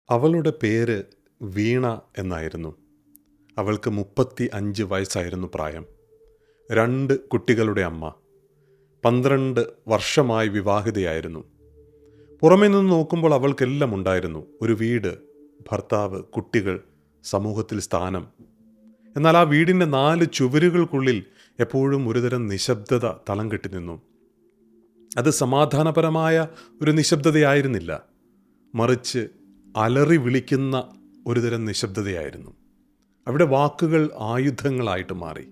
അവളുടെ പേര് വീണ എന്നായിരുന്നു. അവൾക്ക് 35 വയസ്സായിരുന്നു പ്രായം. 2 കുട്ടികളുടെ അമ്മ. 12 വർഷമായി വിവാഹിതയായിരുന്നു. പുറമേ നിന്ന് നോക്കുമ്പോൾ അവൾക്കെല്ലാം ഉണ്ടായിരുന്നു. ഒരു വീട്, ഭർത്താവ്, കുട്ടികൾ, സമൂഹത്തിൽ സ്ഥാനം. എന്നാൽ ആ വീടിൻ്റെ 4 ചുവരുകൾക്കുള്ളിൽ എപ്പോഴും ഒരുതരം നിശബ്ദത തളം കെട്ടി നിന്നു. അത് സമാധാനപരമായ ഒരു നിശബ്ദതയായിരുന്നില്ല, മറിച്ച് അലറി വിളിക്കുന്ന ഒരുതരം നിശബ്ദതയായിരുന്നു. അവിടെ വാക്കുകൾ ആയുധങ്ങളായിട്ട് മാറി.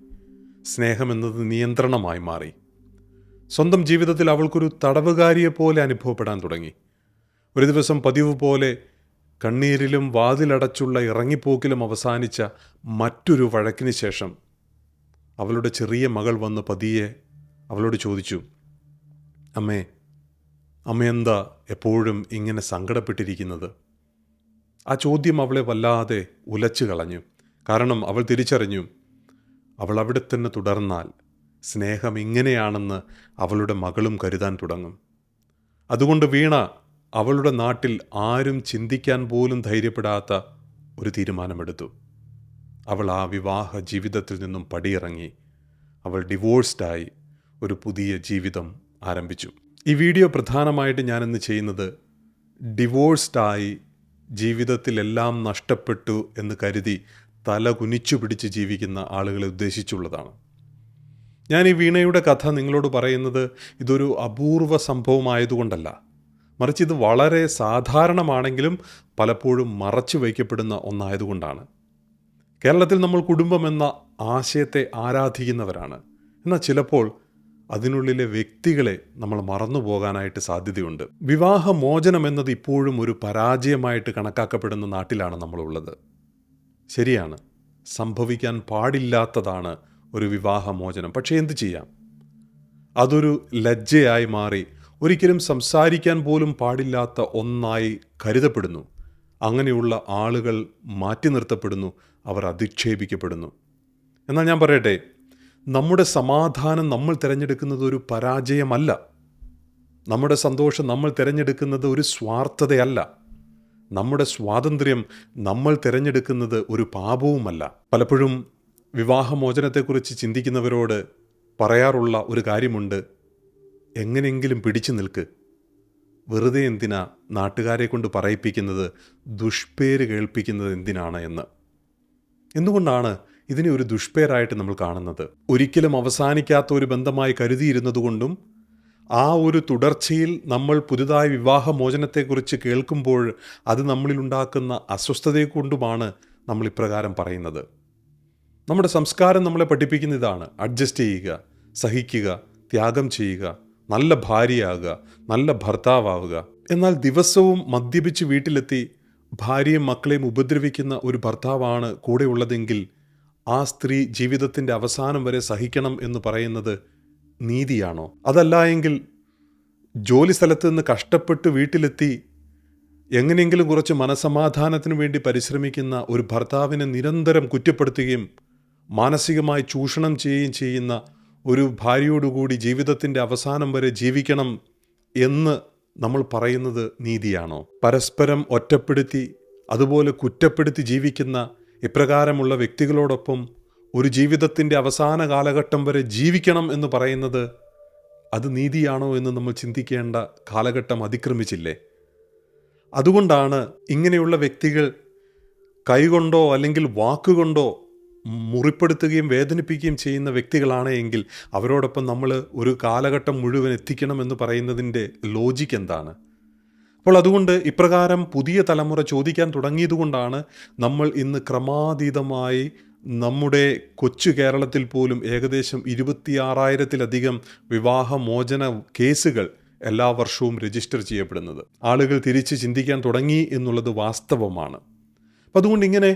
സ്നേഹമെന്നത് നിയന്ത്രണമായി മാറി. സ്വന്തം ജീവിതത്തിൽ അവൾക്കൊരു തടവുകാരിയെപ്പോലെ അനുഭവപ്പെടാൻ തുടങ്ങി. ഒരു ദിവസം പതിവ് പോലെ കണ്ണീരിലും വാതിലടച്ചുള്ള ഇറങ്ങിപ്പോക്കിലും അവസാനിച്ച മറ്റൊരു വഴക്കിന് ശേഷം അവളുടെ ചെറിയ മകൾ വന്ന് പതിയെ അവളോട് ചോദിച്ചു, അമ്മ എന്താ എപ്പോഴും ഇങ്ങനെ സങ്കടപ്പെട്ടിരിക്കുന്നത്? ആ ചോദ്യം അവളെ വല്ലാതെ ഉലച്ചു കളഞ്ഞു. കാരണം അവൾ തിരിച്ചറിഞ്ഞു, അവൾ അവിടെ തന്നെ തുടർന്നാൽ സ്നേഹം ഇങ്ങനെയാണെന്ന് അവളുടെ മകളും കരുതാൻ തുടങ്ങും. അതുകൊണ്ട് വീണ അവളുടെ നാട്ടിൽ ആരും ചിന്തിക്കാൻ പോലും ധൈര്യപ്പെടാത്ത ഒരു തീരുമാനമെടുത്തു. അവൾ ആ വിവാഹ ജീവിതത്തിൽ നിന്നും പടിയിറങ്ങി. അവൾ ഡിവോഴ്സ്ഡായി ഒരു പുതിയ ജീവിതം ആരംഭിച്ചു. ഈ വീഡിയോ പ്രധാനമായിട്ട് ഞാനിന്ന് ചെയ്യുന്നത് ഡിവോഴ്സ്ഡായി ജീവിതത്തിലെല്ലാം നഷ്ടപ്പെട്ടു എന്ന് കരുതി തല കുനിച്ചു പിടിച്ച് ജീവിക്കുന്ന ആളുകളെ ഉദ്ദേശിച്ചുള്ളതാണ്. ഞാൻ ഈ വീണയുടെ കഥ നിങ്ങളോട് പറയുന്നത് ഇതൊരു അപൂർവ സംഭവമായതുകൊണ്ടല്ല, മറിച്ച് ഇത് വളരെ സാധാരണമാണെങ്കിലും പലപ്പോഴും മറച്ചു വയ്ക്കപ്പെടുന്ന ഒന്നായതുകൊണ്ടാണ്. കേരളത്തിൽ നമ്മൾ കുടുംബം എന്ന ആശയത്തെ ആരാധിക്കുന്നവരാണ്. എന്നാൽ ചിലപ്പോൾ അതിനുള്ളിലെ വ്യക്തികളെ നമ്മൾ മറന്നു പോകാനായിട്ട് സാധ്യതയുണ്ട്. വിവാഹമോചനം എന്നത് ഇപ്പോഴും ഒരു പരാജയമായിട്ട് കണക്കാക്കപ്പെടുന്ന നാട്ടിലാണ് നമ്മളുള്ളത്. ശരിയാണ്, സംഭവിക്കാൻ പാടില്ലാത്തതാണ് ഒരു വിവാഹമോചനം. പക്ഷേ എന്തു ചെയ്യാം? അതൊരു ലജ്ജയായി മാറി ഒരിക്കലും സംസാരിക്കാൻ പോലും പാടില്ലാത്ത ഒന്നായി കരുതപ്പെടുന്നു. അങ്ങനെയുള്ള ആളുകൾ മാറ്റി നിർത്തപ്പെടുന്നു, അവർ അധിക്ഷേപിക്കപ്പെടുന്നു. എന്നാൽ ഞാൻ പറയട്ടെ, നമ്മുടെ സമാധാനം നമ്മൾ തിരഞ്ഞെടുക്കുന്നത് ഒരു പരാജയമല്ല. നമ്മുടെ സന്തോഷം നമ്മൾ തിരഞ്ഞെടുക്കുന്നത് ഒരു സ്വാർത്ഥതയല്ല. നമ്മുടെ സ്വാതന്ത്ര്യം നമ്മൾ തിരഞ്ഞെടുക്കുന്നത് ഒരു പാപവുമല്ല. പലപ്പോഴും വിവാഹമോചനത്തെക്കുറിച്ച് ചിന്തിക്കുന്നവരോട് പറയാറുള്ള ഒരു കാര്യമുണ്ട്, എങ്ങനെയെങ്കിലും പിടിച്ചു നിൽക്ക്. വെറുതെ എന്തിനാ നാട്ടുകാരെ കൊണ്ട് പറയിപ്പിക്കുന്നത്, ദുഷ്പേര് കേൾപ്പിക്കുന്നത് എന്തിനാണ് എന്ന്. എന്തുകൊണ്ടാണ് ഇതിനെ ഒരു ദുഷ്പേരായിട്ട് നമ്മൾ കാണുന്നത്? ഒരിക്കലും അവസാനിക്കാത്ത ഒരു ബന്ധമായി കരുതിയിരുന്നതുകൊണ്ടും ആ ഒരു തുടർച്ചയിൽ നമ്മൾ പുതുതായി വിവാഹമോചനത്തെക്കുറിച്ച് കേൾക്കുമ്പോൾ അത് നമ്മളിലുണ്ടാക്കുന്ന അസ്വസ്ഥതയെക്കൊണ്ടുമാണ് നമ്മൾ ഇപ്രകാരം പറയുന്നത്. നമ്മുടെ സംസ്കാരം നമ്മളെ പഠിപ്പിക്കുന്ന ഇതാണ്: അഡ്ജസ്റ്റ് ചെയ്യുക, സഹിക്കുക, ത്യാഗം ചെയ്യുക, നല്ല ഭാര്യയാകുക, നല്ല ഭർത്താവുക. എന്നാൽ ദിവസവും മദ്യപിച്ച് വീട്ടിലെത്തി ഭാര്യയും മക്കളെയും ഉപദ്രവിക്കുന്ന ഒരു ഭർത്താവാണ് കൂടെയുള്ളതെങ്കിൽ ആ സ്ത്രീ ജീവിതത്തിൻ്റെ അവസാനം വരെ സഹിക്കണം എന്ന് പറയുന്നത് നീതിയാണോ? അതല്ല എങ്കിൽ ജോലി സ്ഥലത്ത് നിന്ന് കഷ്ടപ്പെട്ട് വീട്ടിലെത്തി എങ്ങനെയെങ്കിലും കുറച്ച് മനസമാധാനത്തിന് വേണ്ടി പരിശ്രമിക്കുന്ന ഒരു ഭർത്താവിനെ നിരന്തരം കുറ്റപ്പെടുത്തുകയും മാനസികമായി ചൂഷണം ചെയ്യുകയും ചെയ്യുന്ന ഒരു ഭാര്യയോടുകൂടി ജീവിതത്തിൻ്റെ അവസാനം വരെ ജീവിക്കണം എന്ന് നമ്മൾ പറയുന്നത് നീതിയാണോ? പരസ്പരം ഒറ്റപ്പെടുത്തി അതുപോലെ കുറ്റപ്പെടുത്തി ജീവിക്കുന്ന ഇപ്രകാരമുള്ള വ്യക്തികളോടൊപ്പം ഒരു ജീവിതത്തിൻ്റെ അവസാന കാലഘട്ടം വരെ ജീവിക്കണം എന്ന് പറയുന്നത് അത് നീതിയാണോ എന്ന് നമ്മൾ ചിന്തിക്കേണ്ട കാലഘട്ടം അതിക്രമിച്ചില്ലേ? അതുകൊണ്ടാണ് ഇങ്ങനെയുള്ള വ്യക്തികൾ കൈകൊണ്ടോ അല്ലെങ്കിൽ വാക്കുകൊണ്ടോ മുറിപ്പെടുത്തുകയും വേദനിപ്പിക്കുകയും ചെയ്യുന്ന വ്യക്തികളാണ് എങ്കിൽ അവരോടൊപ്പം നമ്മൾ ഒരു കാലഘട്ടം മുഴുവൻ എത്തിക്കണം എന്ന് പറയുന്നതിൻ്റെ ലോജിക്ക് എന്താണ്? അപ്പോൾ അതുകൊണ്ട് ഇപ്രകാരം പുതിയ തലമുറ ചോദിക്കാൻ തുടങ്ങിയതുകൊണ്ടാണ് നമ്മൾ ഇന്ന് ക്രമാതീതമായി നമ്മുടെ കൊച്ചു കേരളത്തിൽ പോലും ഏകദേശം 26,000-ലധികം വിവാഹമോചന കേസുകൾ എല്ലാ വർഷവും രജിസ്റ്റർ ചെയ്യപ്പെടുന്നത്. ആളുകൾ തിരിച്ച് ചിന്തിക്കാൻ തുടങ്ങി എന്നുള്ളത് വാസ്തവമാണ്. അപ്പം അതുകൊണ്ട് ഇങ്ങനെ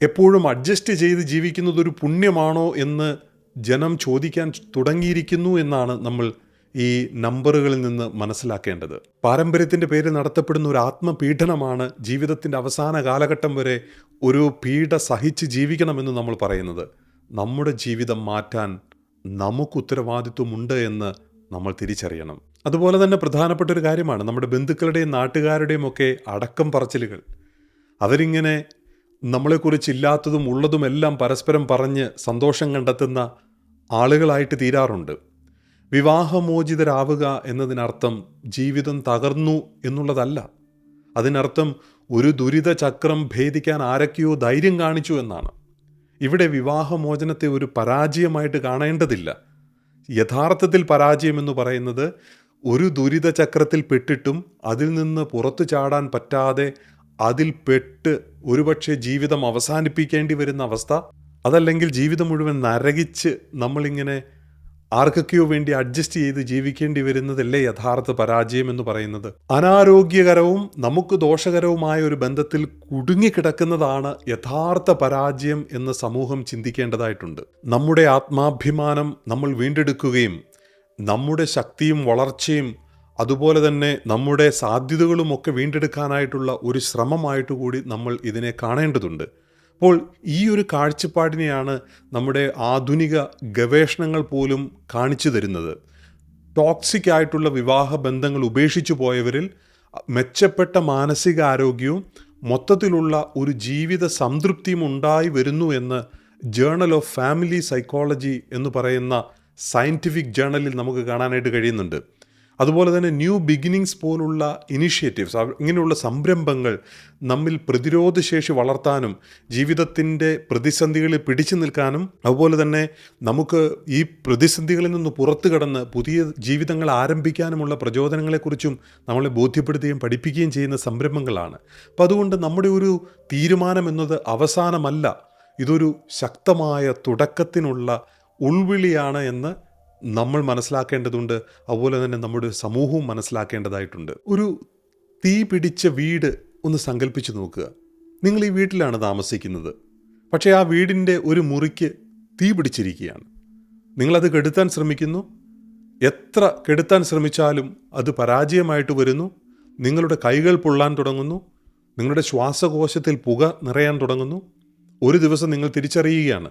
എപ്പോഴും അഡ്ജസ്റ്റ് ചെയ്ത് ജീവിക്കുന്നത് ഒരു പുണ്യമാണോ എന്ന് ജനം ചോദിക്കാൻ തുടങ്ങിയിരിക്കുന്നു എന്നാണ് നമ്മൾ ഈ നമ്പറുകളിൽ നിന്ന് മനസ്സിലാക്കേണ്ടത്. പാരമ്പര്യത്തിൻ്റെ പേരിൽ നടത്തപ്പെടുന്ന ഒരു ആത്മപീഡനമാണ് ജീവിതത്തിൻ്റെ അവസാന കാലഘട്ടം വരെ ഒരു പീഡ സഹിച്ച് ജീവിക്കണമെന്ന് നമ്മൾ പറയുന്നത്. നമ്മുടെ ജീവിതം മാറ്റാൻ നമുക്ക് ഉത്തരവാദിത്വമുണ്ട് എന്ന് നമ്മൾ തിരിച്ചറിയണം. അതുപോലെ തന്നെ പ്രധാനപ്പെട്ട ഒരു കാര്യമാണ് നമ്മുടെ ബന്ധുക്കളുടെയും നാട്ടുകാരുടെയും ഒക്കെ അടക്കം പറച്ചിലുകൾ. അവരിങ്ങനെ നമ്മളെക്കുറിച്ചില്ലാത്തതും ഉള്ളതുമെല്ലാം പരസ്പരം പറഞ്ഞ് സന്തോഷം കണ്ടെത്തുന്ന ആളുകളായിട്ട് തീരാറുണ്ട്. വിവാഹമോചിതരാവുക എന്നതിനർത്ഥം ജീവിതം തകർന്നു എന്നുള്ളതല്ല. അതിനർത്ഥം ഒരു ദുരിത ചക്രം ഭേദിക്കാൻ ആരൊക്കെയോ ധൈര്യം കാണിച്ചു എന്നാണ്. ഇവിടെ വിവാഹമോചനത്തെ ഒരു പരാജയമായിട്ട് കാണേണ്ടതില്ല. യഥാർത്ഥത്തിൽ പരാജയം എന്ന് പറയുന്നത് ഒരു ദുരിത ചക്രത്തിൽ പെട്ടിട്ടും അതിൽ നിന്ന് പുറത്തു ചാടാൻ പറ്റാതെ അതിൽ പെട്ട് ഒരുപക്ഷെ ജീവിതം അവസാനിപ്പിക്കേണ്ടി വരുന്ന അവസ്ഥ, അതല്ലെങ്കിൽ ജീവിതം മുഴുവൻ നരകിച്ച് നമ്മളിങ്ങനെ ആർക്കൊക്കെയോ വേണ്ടി അഡ്ജസ്റ്റ് ചെയ്ത് ജീവിക്കേണ്ടി വരുന്നതല്ലേ യഥാർത്ഥ പരാജയം എന്ന് പറയുന്നത്. അനാരോഗ്യകരവും നമുക്ക് ദോഷകരവുമായ ഒരു ബന്ധത്തിൽ കുടുങ്ങിക്കിടക്കുന്നതാണ് യഥാർത്ഥ പരാജയം എന്ന് സമൂഹം ചിന്തിക്കേണ്ടതായിട്ടുണ്ട്. നമ്മുടെ ആത്മാഭിമാനം നമ്മൾ വീണ്ടെടുക്കുകയും നമ്മുടെ ശക്തിയും വളർച്ചയും അതുപോലെ തന്നെ നമ്മുടെ സാധ്യതകളുമൊക്കെ വീണ്ടെടുക്കാനായിട്ടുള്ള ഒരു ശ്രമമായിട്ട് കൂടി നമ്മൾ ഇതിനെ കാണേണ്ടതുണ്ട്. അപ്പോൾ ഈ ഒരു കാഴ്ചപ്പാടിനെയാണ് നമ്മുടെ ആധുനിക ഗവേഷണങ്ങൾ പോലും കാണിച്ചു തരുന്നത്. ടോക്സിക് ആയിട്ടുള്ള വിവാഹ ബന്ധങ്ങൾ ഉപേക്ഷിച്ചു പോയവരിൽ മെച്ചപ്പെട്ട മാനസികാരോഗ്യവും മൊത്തത്തിലുള്ള ഒരു ജീവിത സംതൃപ്തിയും ഉണ്ടായി വരുന്നു എന്ന് ജേണൽ ഓഫ് ഫാമിലി സൈക്കോളജി എന്ന് പറയുന്ന സയൻറ്റിഫിക് ജേണലിൽ നമുക്ക് കാണാനായിട്ട് കഴിയുന്നുണ്ട്. അതുപോലെ തന്നെ ന്യൂ ബിഗിനിങ്സ് പോലുള്ള ഇനിഷ്യേറ്റീവ്സ്, ഇങ്ങനെയുള്ള സംരംഭങ്ങൾ നമ്മിൽ പ്രതിരോധശേഷി വളർത്താനും ജീവിതത്തിൻ്റെ പ്രതിസന്ധികളിൽ പിടിച്ചു നിൽക്കാനും അതുപോലെ തന്നെ നമുക്ക് ഈ പ്രതിസന്ധികളിൽ നിന്ന് പുറത്തു കടന്ന് പുതിയ ജീവിതങ്ങൾ ആരംഭിക്കാനുമുള്ള പ്രചോദനങ്ങളെക്കുറിച്ചും നമ്മളെ ബോധ്യപ്പെടുത്തുകയും പഠിപ്പിക്കുകയും ചെയ്യുന്ന സംരംഭങ്ങളാണ്. അപ്പം അതുകൊണ്ട് നമ്മുടെ ഒരു തീരുമാനം എന്നത് അവസാനമല്ല, ഇതൊരു ശക്തമായ തുടക്കത്തിനുള്ള ഉൾവിളിയാണ് എന്ന് നമ്മൾ മനസ്സിലാക്കേണ്ടതുണ്ട്. അതുപോലെ തന്നെ നമ്മുടെ സമൂഹവും മനസ്സിലാക്കേണ്ടതായിട്ടുണ്ട്. ഒരു തീ പിടിച്ച വീട് ഒന്ന് സങ്കല്പിച്ച് നോക്കുക. നിങ്ങൾ ഈ വീട്ടിലാണ് താമസിക്കുന്നത്. പക്ഷേ ആ വീടിൻ്റെ ഒരു മുറിക്ക് തീ പിടിച്ചിരിക്കുകയാണ്. നിങ്ങളത് കെടുത്താൻ ശ്രമിക്കുന്നു. എത്ര കെടുത്താൻ ശ്രമിച്ചാലും അത് പരാജയമായിട്ട് വരുന്നു. നിങ്ങളുടെ കൈകൾ പൊള്ളാൻ തുടങ്ങുന്നു. നിങ്ങളുടെ ശ്വാസകോശത്തിൽ പുക നിറയാൻ തുടങ്ങുന്നു. ഒരു ദിവസം നിങ്ങൾ തിരിച്ചറിയുകയാണ്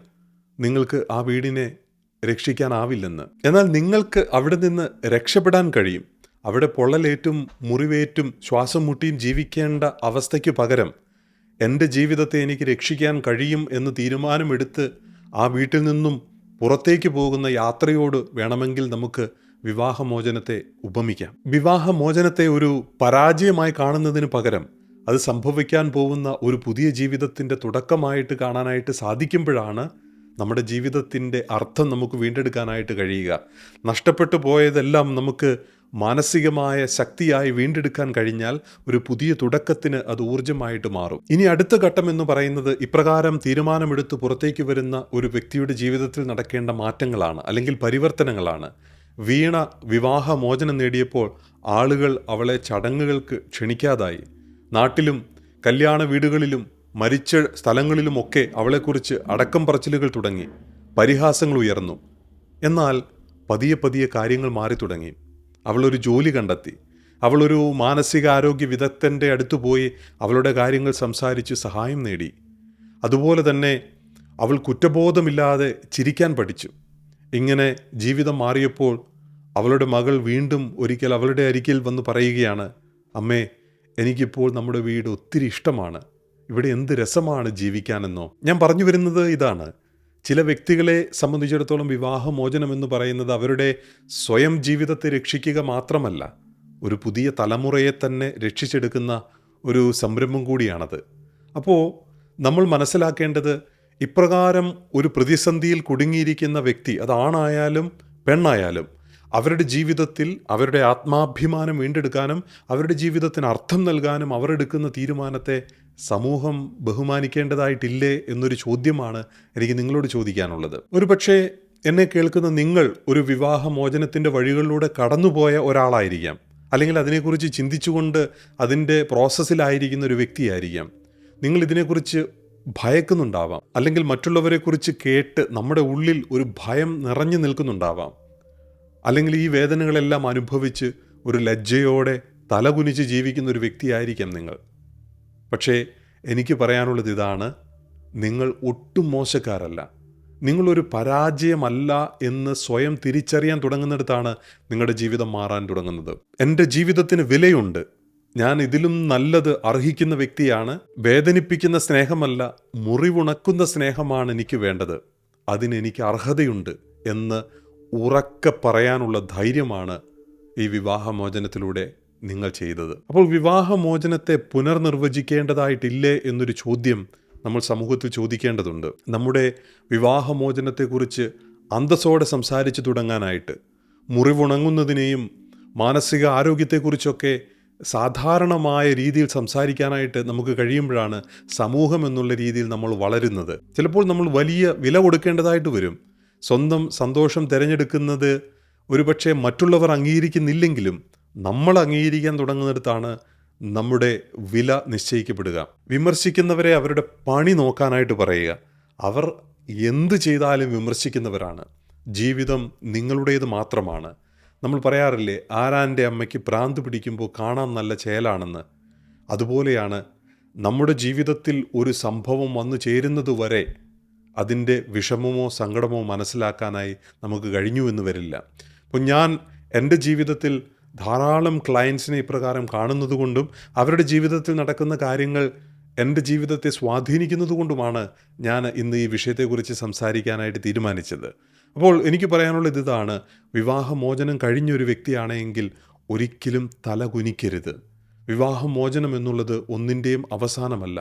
നിങ്ങൾക്ക് ആ വീടിനെ രക്ഷിക്കാനാവില്ലെന്ന്. എന്നാൽ നിങ്ങൾക്ക് അവിടെ നിന്ന് രക്ഷപ്പെടാൻ കഴിയും. അവിടെ പൊള്ളലേറ്റും മുറിവേറ്റും ശ്വാസം മുട്ടിയും ജീവിക്കേണ്ട അവസ്ഥയ്ക്ക് പകരം എൻ്റെ ജീവിതത്തെ എനിക്ക് രക്ഷിക്കാൻ കഴിയും എന്ന് തീരുമാനമെടുത്ത് ആ വീട്ടിൽ നിന്നും പുറത്തേക്ക് പോകുന്ന യാത്രയോട് വേണമെങ്കിൽ നമുക്ക് വിവാഹമോചനത്തെ ഉപമിക്കാം. വിവാഹമോചനത്തെ ഒരു പരാജയമായി കാണുന്നതിന് പകരം അത് സംഭവിക്കാൻ പോകുന്ന ഒരു പുതിയ ജീവിതത്തിൻ്റെ തുടക്കമായിട്ട് കാണാനായിട്ട് സാധിക്കുമ്പോഴാണ് നമ്മുടെ ജീവിതത്തിൻ്റെ അർത്ഥം നമുക്ക് വീണ്ടെടുക്കാനായിട്ട് കഴിയുക. നഷ്ടപ്പെട്ടു പോയതെല്ലാം നമുക്ക് മാനസികമായ ശക്തിയായി വീണ്ടെടുക്കാൻ കഴിഞ്ഞാൽ ഒരു പുതിയ തുടക്കത്തിന് അത് ഊർജ്ജമായിട്ട് മാറും. ഇനി അടുത്ത ഘട്ടം എന്ന് പറയുന്നത് ഇപ്രകാരം തീരുമാനമെടുത്ത് പുറത്തേക്ക് വരുന്ന ഒരു വ്യക്തിയുടെ ജീവിതത്തിൽ നടക്കേണ്ട മാറ്റങ്ങളാണ്, അല്ലെങ്കിൽ പരിവർത്തനങ്ങളാണ്. വീണ വിവാഹമോചനം നേടിയപ്പോൾ ആളുകൾ അവളെ ചടങ്ങുകൾക്ക് ക്ഷണിക്കാതായി. നാട്ടിലും കല്യാണ വീടുകളിലും മരിച്ച സ്ഥലങ്ങളിലുമൊക്കെ അവളെക്കുറിച്ച് അടക്കം പറച്ചിലുകൾ തുടങ്ങി, പരിഹാസങ്ങൾ ഉയർന്നു. എന്നാൽ പതിയെ പതിയെ കാര്യങ്ങൾ മാറി തുടങ്ങി. അവളൊരു ജോലി കണ്ടെത്തി. അവളൊരു മാനസികാരോഗ്യ വിദഗ്ധൻ്റെ അടുത്ത് പോയി അവളുടെ കാര്യങ്ങൾ സംസാരിച്ച് സഹായം നേടി. അതുപോലെ തന്നെ അവൾ കുറ്റബോധമില്ലാതെ ചിരിക്കാൻ പഠിച്ചു. ഇങ്ങനെ ജീവിതം മാറിയപ്പോൾ അവളുടെ മകൾ വീണ്ടും ഒരിക്കൽ അവളുടെ അരികിൽ വന്ന് പറയുകയാണ്, അമ്മേ, എനിക്കിപ്പോൾ നമ്മുടെ വീട് ഒത്തിരി ഇഷ്ടമാണ്. ഇവിടെ എന്ത് രസമാണ് ജീവിക്കാനെന്നോ. ഞാൻ പറഞ്ഞു വരുന്നത് ഇതാണ്. ചില വ്യക്തികളെ സംബന്ധിച്ചിടത്തോളം വിവാഹമോചനം എന്ന് പറയുന്നത് അവരുടെ സ്വയം ജീവിതത്തെ രക്ഷിക്കുക മാത്രമല്ല, ഒരു പുതിയ തലമുറയെ തന്നെ രക്ഷിച്ചെടുക്കുന്ന ഒരു സംരംഭം കൂടിയാണത്. അപ്പോൾ നമ്മൾ മനസ്സിലാക്കേണ്ടത്, ഇപ്രകാരം ഒരു പ്രതിസന്ധിയിൽ കുടുങ്ങിയിരിക്കുന്ന വ്യക്തി, അതാണായാലും പെണ്ണായാലും, അവരുടെ ജീവിതത്തിൽ അവരുടെ ആത്മാഭിമാനം വീണ്ടെടുക്കാനും അവരുടെ ജീവിതത്തിന് അർത്ഥം നൽകാനും അവർ എടുക്കുന്ന തീരുമാനത്തെ സമൂഹം ബഹുമാനിക്കേണ്ടതായിട്ടില്ലേ എന്നൊരു ചോദ്യമാണ് എനിക്ക് നിങ്ങളോട് ചോദിക്കാനുള്ളത്. ഒരു പക്ഷേ എന്നെ കേൾക്കുന്ന നിങ്ങൾ ഒരു വിവാഹമോചനത്തിൻ്റെ വഴികളിലൂടെ കടന്നുപോയ ഒരാളായിരിക്കാം, അല്ലെങ്കിൽ അതിനെക്കുറിച്ച് ചിന്തിച്ചുകൊണ്ട് അതിൻ്റെ പ്രോസസ്സിലായിരിക്കുന്ന ഒരു വ്യക്തിയായിരിക്കാം. നിങ്ങൾ ഇതിനെക്കുറിച്ച് ഭയക്കുന്നുണ്ടാവാം, അല്ലെങ്കിൽ മറ്റുള്ളവരെക്കുറിച്ച് കേട്ട് നമ്മുടെ ഉള്ളിൽ ഒരു ഭയം നിറഞ്ഞു നിൽക്കുന്നുണ്ടാവാം, അല്ലെങ്കിൽ ഈ വേദനകളെല്ലാം അനുഭവിച്ച് ഒരു ലജ്ജയോടെ തലകുനിച്ച് ജീവിക്കുന്ന ഒരു വ്യക്തിയായിരിക്കാം നിങ്ങൾ. പക്ഷേ എനിക്ക് പറയാനുള്ളത് ഇതാണ്, നിങ്ങൾ ഒട്ടും മോശക്കാരല്ല. നിങ്ങളൊരു പരാജയമല്ല എന്ന് സ്വയം തിരിച്ചറിയാൻ തുടങ്ങുന്നിടത്താണ് നിങ്ങളുടെ ജീവിതം മാറാൻ തുടങ്ങുന്നത്. എൻ്റെ ജീവിതത്തിന് വിലയുണ്ട്, ഞാൻ ഇതിലും നല്ലത് അർഹിക്കുന്ന വ്യക്തിയാണ്. വേദനിപ്പിക്കുന്ന സ്നേഹമല്ല, മുറിവുണക്കുന്ന സ്നേഹമാണ് എനിക്ക് വേണ്ടത്. അതിനെനിക്ക് അർഹതയുണ്ട് എന്ന് ഉറക്കെ പറയാനുള്ള ധൈര്യമാണ് ഈ വിവാഹമോചനത്തിലൂടെ നിങ്ങൾ ചെയ്തത്. അപ്പോൾ വിവാഹമോചനത്തെ പുനർനിർവചിക്കേണ്ടതായിട്ടില്ലേ എന്നൊരു ചോദ്യം നമ്മൾ സമൂഹത്തിൽ ചോദിക്കേണ്ടതുണ്ട്. നമ്മുടെ വിവാഹമോചനത്തെക്കുറിച്ച് അന്തസ്സോടെ സംസാരിച്ചു തുടങ്ങാനായിട്ട്, മുറിവുണങ്ങുന്നതിനെയും മാനസിക ആരോഗ്യത്തെക്കുറിച്ചൊക്കെ സാധാരണമായ രീതിയിൽ സംസാരിക്കാനായിട്ട് നമുക്ക് കഴിയുമ്പോഴാണ് സമൂഹം എന്നുള്ള രീതിയിൽ നമ്മൾ വളരുന്നത്. ചിലപ്പോൾ നമ്മൾ വലിയ വില കൊടുക്കേണ്ടതായിട്ട് വരും. സ്വന്തം സന്തോഷം തിരഞ്ഞെടുക്കുന്നത് ഒരുപക്ഷെ മറ്റുള്ളവർ അംഗീകരിക്കുന്നില്ലെങ്കിലും നമ്മൾ അംഗീകരിക്കാൻ തുടങ്ങുന്നിടത്താണ് നമ്മുടെ വില നിശ്ചയിക്കപ്പെടുക. വിമർശിക്കുന്നവരെ അവരുടെ പണി നോക്കാനായിട്ട് പറയുക. അവർ എന്ത് ചെയ്താലും വിമർശിക്കുന്നവരാണ്. ജീവിതം നിങ്ങളുടേത് മാത്രമാണ്. നമ്മൾ പറയാറില്ലേ, ആരാൻ്റെ അമ്മയ്ക്ക് ഭ്രാന്ത് പിടിക്കുമ്പോൾ കാണാൻ നല്ല ചേലാണെന്ന്. അതുപോലെയാണ് നമ്മുടെ ജീവിതത്തിൽ ഒരു സംഭവം വന്നു ചേരുന്നത് വരെ അതിൻ്റെ വിഷമമോ സങ്കടമോ മനസ്സിലാക്കാനായി നമുക്ക് കഴിഞ്ഞു എന്ന് വരില്ല. അപ്പോൾ ഞാൻ എൻ്റെ ജീവിതത്തിൽ ധാരാളം ക്ലയൻസിനെ ഇപ്രകാരം കാണുന്നത് കൊണ്ടും അവരുടെ ജീവിതത്തിൽ നടക്കുന്ന കാര്യങ്ങൾ എൻ്റെ ജീവിതത്തെ സ്വാധീനിക്കുന്നത് കൊണ്ടുമാണ് ഞാൻ ഇന്ന് ഈ വിഷയത്തെക്കുറിച്ച് സംസാരിക്കാനായിട്ട് തീരുമാനിച്ചത്. അപ്പോൾ എനിക്ക് പറയാനുള്ളത് ഇതാണ്: വിവാഹമോചനം കഴിഞ്ഞൊരു വ്യക്തിയാണെങ്കിൽ ഒരിക്കലും തല കുനിക്കരുത്. വിവാഹമോചനം എന്നുള്ളത് ഒന്നിൻ്റെയും അവസാനമല്ല.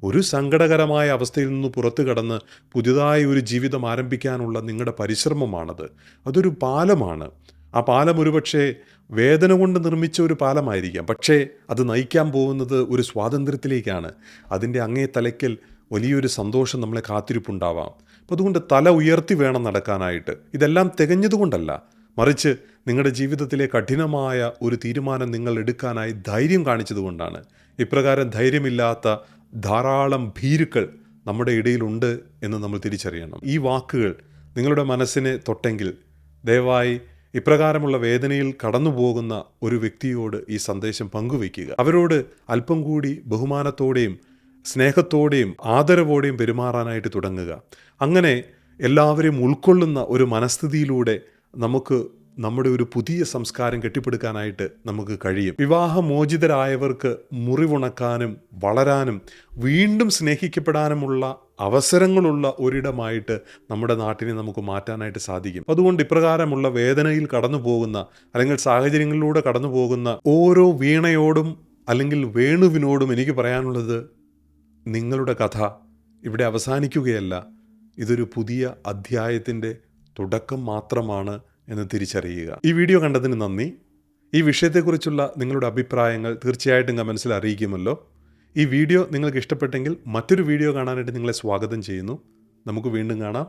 ഒരു സങ്കടകരമായ അവസ്ഥയിൽ നിന്ന് പുറത്തു കടന്ന് പുതിയതായി ഒരു ജീവിതം ആരംഭിക്കാനുള്ള നിങ്ങളുടെ പരിശ്രമമാണത്. അതൊരു പാലമാണ്. ആ പാലം ഒരുപക്ഷെ വേദന കൊണ്ട് നിർമ്മിച്ച ഒരു പാലമായിരിക്കാം, പക്ഷേ അത് നയിക്കാൻ പോകുന്നത് ഒരു സ്വാതന്ത്ര്യത്തിലേക്കാണ്. അതിൻ്റെ അങ്ങേ തലയ്ക്കൽ വലിയൊരു സന്തോഷം നമ്മളെ കാത്തിരിപ്പുണ്ടാവാം. അപ്പോൾ അതുകൊണ്ട് തല ഉയർത്തി വേണം നടക്കാനായിട്ട്. ഇതെല്ലാം തികഞ്ഞതുകൊണ്ടല്ല, മറിച്ച് നിങ്ങളുടെ ജീവിതത്തിലെ കഠിനമായ ഒരു തീരുമാനം നിങ്ങൾ എടുക്കാനായി ധൈര്യം കാണിച്ചതുകൊണ്ടാണ്. ഇപ്രകാരം ധൈര്യമില്ലാത്ത ധാരാളം ഭീരുക്കൾ നമ്മുടെ ഇടയിലുണ്ട് എന്ന് നമ്മൾ തിരിച്ചറിയണം. ഈ വാക്കുകൾ നിങ്ങളുടെ മനസ്സിനെ തൊട്ടെങ്കിൽ ദയവായി ഇപ്രകാരമുള്ള വേദനയിൽ കടന്നു പോകുന്ന ഒരു വ്യക്തിയോട് ഈ സന്ദേശം പങ്കുവയ്ക്കുക. അവരോട് അല്പം കൂടി ബഹുമാനത്തോടെയും സ്നേഹത്തോടെയും ആദരവോടെയും പെരുമാറാനായിട്ട് തുടങ്ങുക. അങ്ങനെ എല്ലാവരെയും ഉൾക്കൊള്ളുന്ന ഒരു മനസ്ഥിതിയിലൂടെ നമുക്ക് നമ്മുടെ ഒരു പുതിയ സംസ്കാരം കെട്ടിപ്പടുക്കാനായിട്ട് നമുക്ക് കഴിയും. വിവാഹമോചിതരായവർക്ക് മുറിവുണക്കാനും വളരാനും വീണ്ടും സ്നേഹിക്കപ്പെടാനുമുള്ള അവസരങ്ങളുള്ള ഒരിടമായിട്ട് നമ്മുടെ നാട്ടിനെ നമുക്ക് മാറ്റാനായിട്ട് സാധിക്കും. അതുകൊണ്ട് ഇപ്രകാരമുള്ള വേദനയിൽ കടന്നു പോകുന്ന അല്ലെങ്കിൽ സാഹചര്യങ്ങളിലൂടെ കടന്നു പോകുന്ന ഓരോ വീണയോടും അല്ലെങ്കിൽ വേണുവിനോടും എനിക്ക് പറയാനുള്ളത്, നിങ്ങളുടെ കഥ ഇവിടെ അവസാനിക്കുകയല്ല. ഇതൊരു പുതിയ അധ്യായത്തിൻ്റെ തുടക്കം മാത്രമാണ് എന്ന് തിരിച്ചറിയുക. ഈ വീഡിയോ കണ്ടതിന് നന്ദി. ഈ വിഷയത്തെക്കുറിച്ചുള്ള നിങ്ങളുടെ അഭിപ്രായങ്ങൾ തീർച്ചയായിട്ടും കമൻസിൽ അറിയിക്കുമല്ലോ. ഈ വീഡിയോ നിങ്ങൾക്ക് ഇഷ്ടപ്പെട്ടെങ്കിൽ മറ്റൊരു വീഡിയോ കാണാനായിട്ട് നിങ്ങളെ സ്വാഗതം ചെയ്യുന്നു. നമുക്ക് വീണ്ടും കാണാം.